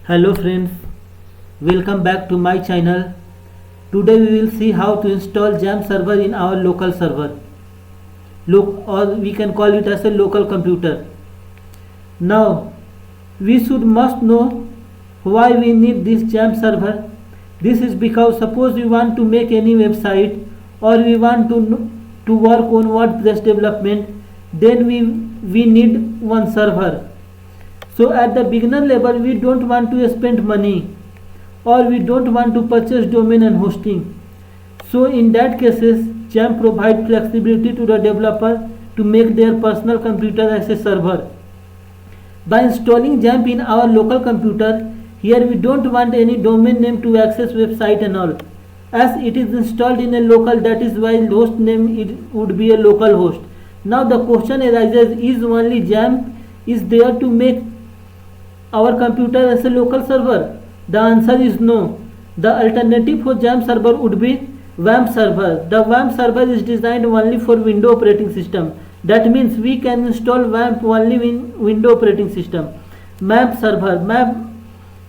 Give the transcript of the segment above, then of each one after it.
Hello friends, welcome back to my channel. Today we will see how to install Jam server in our local server. Or we can call it as a local computer. Now we must know why we need this Jam server. This is because suppose we want to make any website or we want to work on WordPress development, then we need one server. So at the beginner level we don't want to spend money or we don't want to purchase domain and hosting. So in that cases Jam provides flexibility to the developer to make their personal computer as a server. By installing Jam in our local computer, here we don't want any domain name to access website and all. As it is installed in a local, that is why host name it would be a local host. Now the question arises, is only Jam is there to make our computer as a local server? The answer is no. The alternative for Jam server would be WAMP server. The WAMP server is designed only for Windows operating system. That means we can install WAMP only in Windows operating system. MAP server. MAP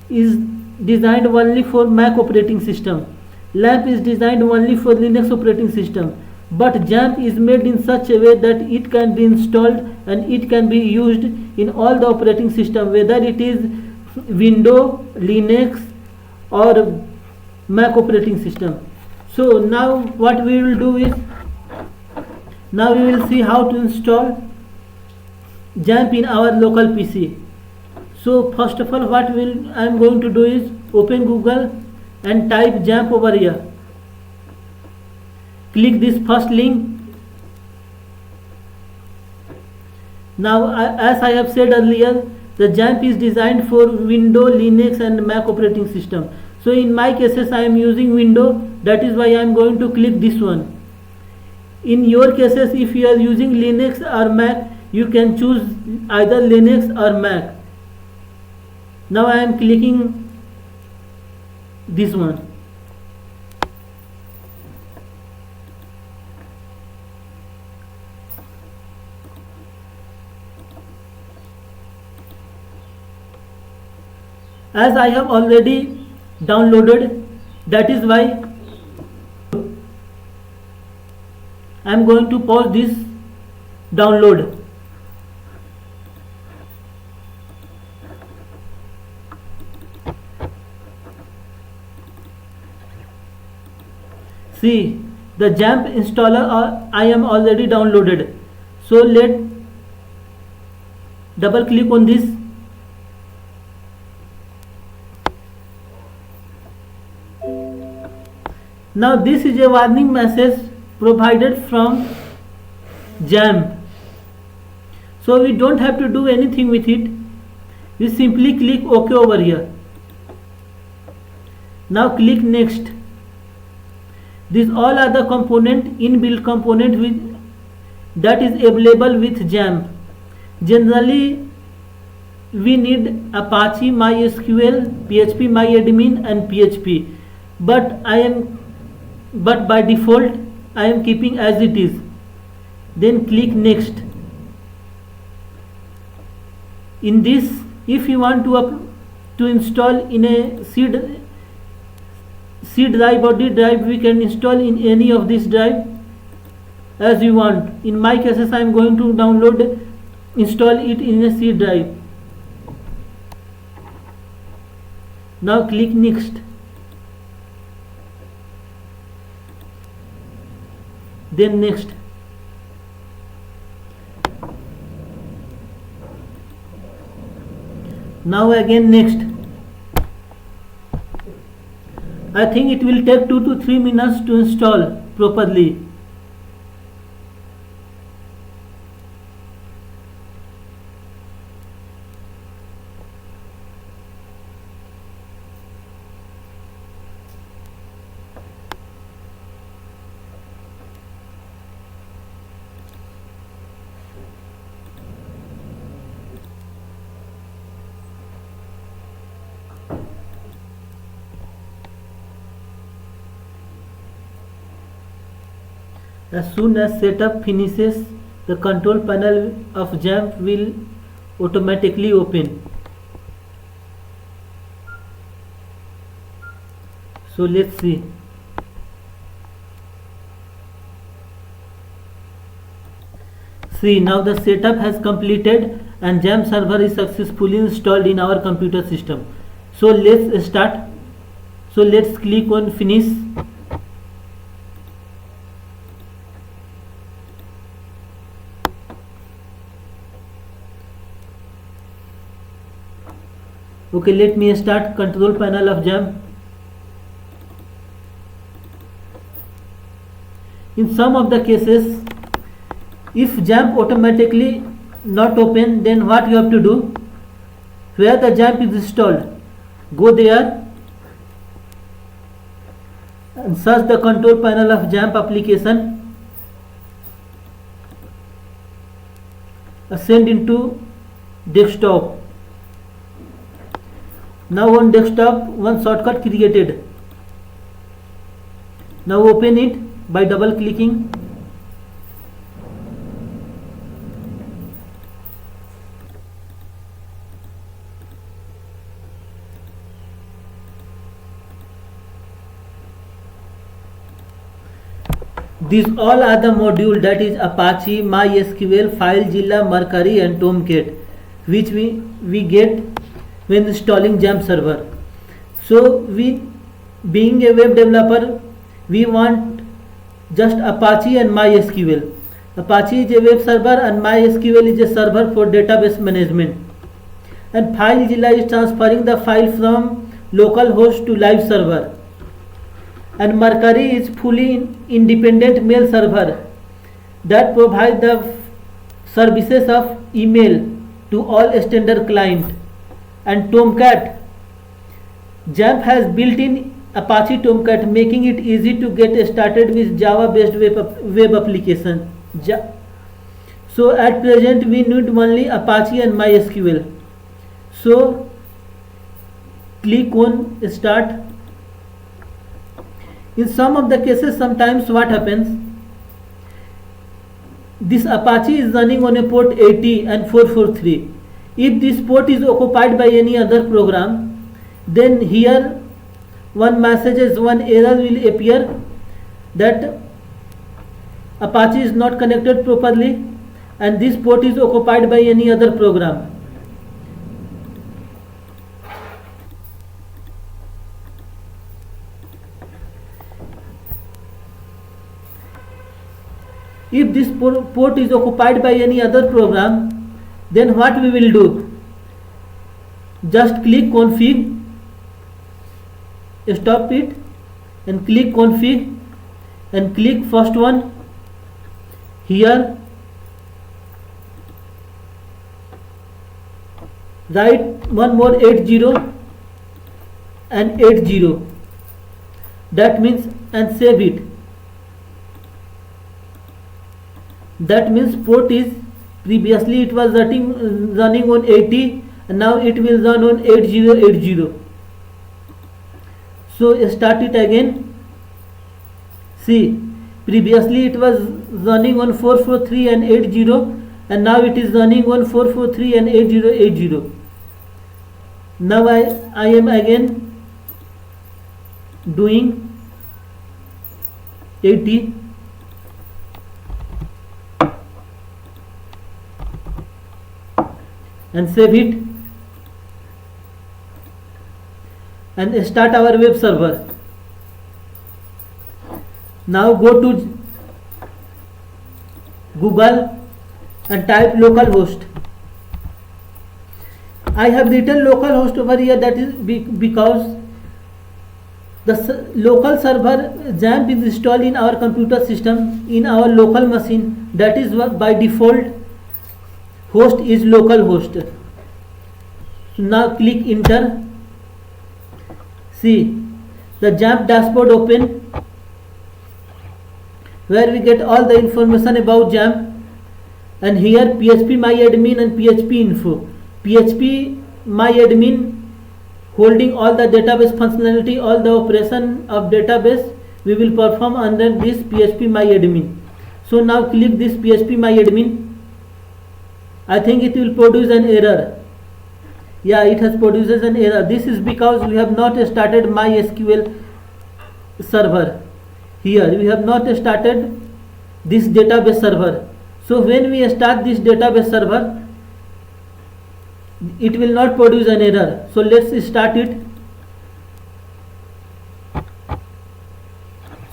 is designed only for Mac operating system. LAMP is designed only for Linux operating system. But Jam is made in such a way that it can be installed and it can be used in all the operating system, whether it is Windows, Linux or Mac operating system. So now what we will do is, now we will see how to install Jam in our local PC. So first of all what I am going to do is open Google and type Jam over here. Click this first link. Now as I have said earlier, the Jam is designed for Windows, Linux and Mac operating system. So in my cases I am using Windows, that is why I am going to click this one. In your cases, if you are using Linux or Mac, you can choose either Linux or Mac. Now I am clicking this one. As I have already downloaded, that is why I am going to pause this download. See, the Jam installer I am already downloaded. So let double click on this. Now this is a warning message provided from Jam. So we don't have to do anything with it. We simply click OK over here. Now click next. These all are the inbuilt component that is available with Jam. Generally we need Apache, MySQL, PHP MyAdmin and PHP. But by default I am keeping as it is. Then click next. In this, if you want to install in a C drive or D drive, we can install in any of this drive as you want. In my cases I am going to install it in a C drive. Now click next. Then next. Now again next. I think it will take 2 to 3 minutes to install properly. As soon as setup finishes, the control panel of Jam will automatically open. So let's see. See, now the setup has completed and Jamp server is successfully installed in our computer system. So let's start. So let's click on finish. Okay, let me start control panel of Jamp. In some of the cases, if Jamp automatically not open, then what you have to do? Where the Jamp is installed, go there and search the control panel of Jamp application. Ascend into desktop. Now on desktop, one shortcut created. Now open it by double clicking. These all are the modules, that is Apache, MySQL, FileZilla, Mercury and Tomcat, which we get when installing Jamp server. So we, being a web developer, we want just Apache and MySQL. Apache is a web server and MySQL is a server for database management. And FileZilla is transferring the file from local host to live server. And Mercury is fully independent mail server that provides the services of email to all standard clients. And Tomcat, Jamp has built-in Apache Tomcat, making it easy to get started with Java-based web application. So at present we need only Apache and MySQL. So click on Start. In some of the cases, sometimes what happens, this Apache is running on a port 80 and 443. If this port is occupied by any other program, then here one error will appear that Apache is not connected properly and this port is occupied by any other program. If this port is occupied by any other program, then what we will do? Just click config, stop it and click config and click first one here, write one more 80 and 80, that means, and save it. That means port is, previously it was running on 80 and now it will run on 8080. So start it again. See, previously it was running on 443 and 80 and now it is running on 443 and 8080. Now I am again doing 80. And save it and start our web server. Now go to Google and type localhost. I have written localhost over here, that is because the local server Jamp is installed in our computer system in our local machine, that is by default host is localhost. So now click enter. See, the Jamp dashboard open where we get all the information about Jamp, and here PHP MyAdmin and PHP info. PHP MyAdmin holding all the database functionality, all the operation of database we will perform under this PHP MyAdmin. So now click this PHP MyAdmin. I think it will produce an error. Yeah, it has produces an error. This is because we have not started MySQL server. Here we have not started this database server. So when we start this database server, it will not produce an error. So let's start it.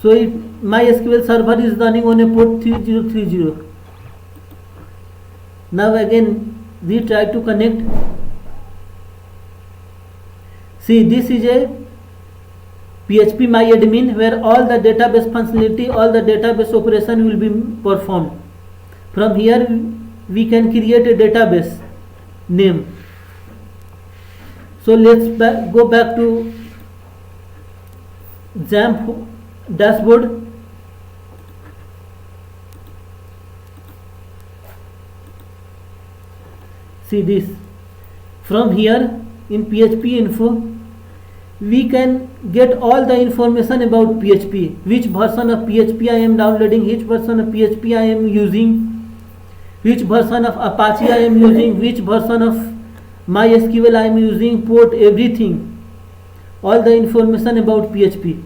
So MySQL server is running on a port 3030. Now again we try to connect. See, this is a PHP MyAdmin where all the database functionality, all the database operation will be performed. From here we can create a database name. So let's go back to XAMPP dashboard. See this. From here in PHP info we can get all the information about PHP, which version of PHP I am downloading, which version of PHP I am using, which version of Apache I am using, which version of MySQL I am using, port, everything, all the information about PHP.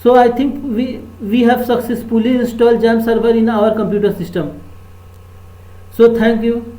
So I think we have successfully installed XAMPP server in our computer system. So thank you.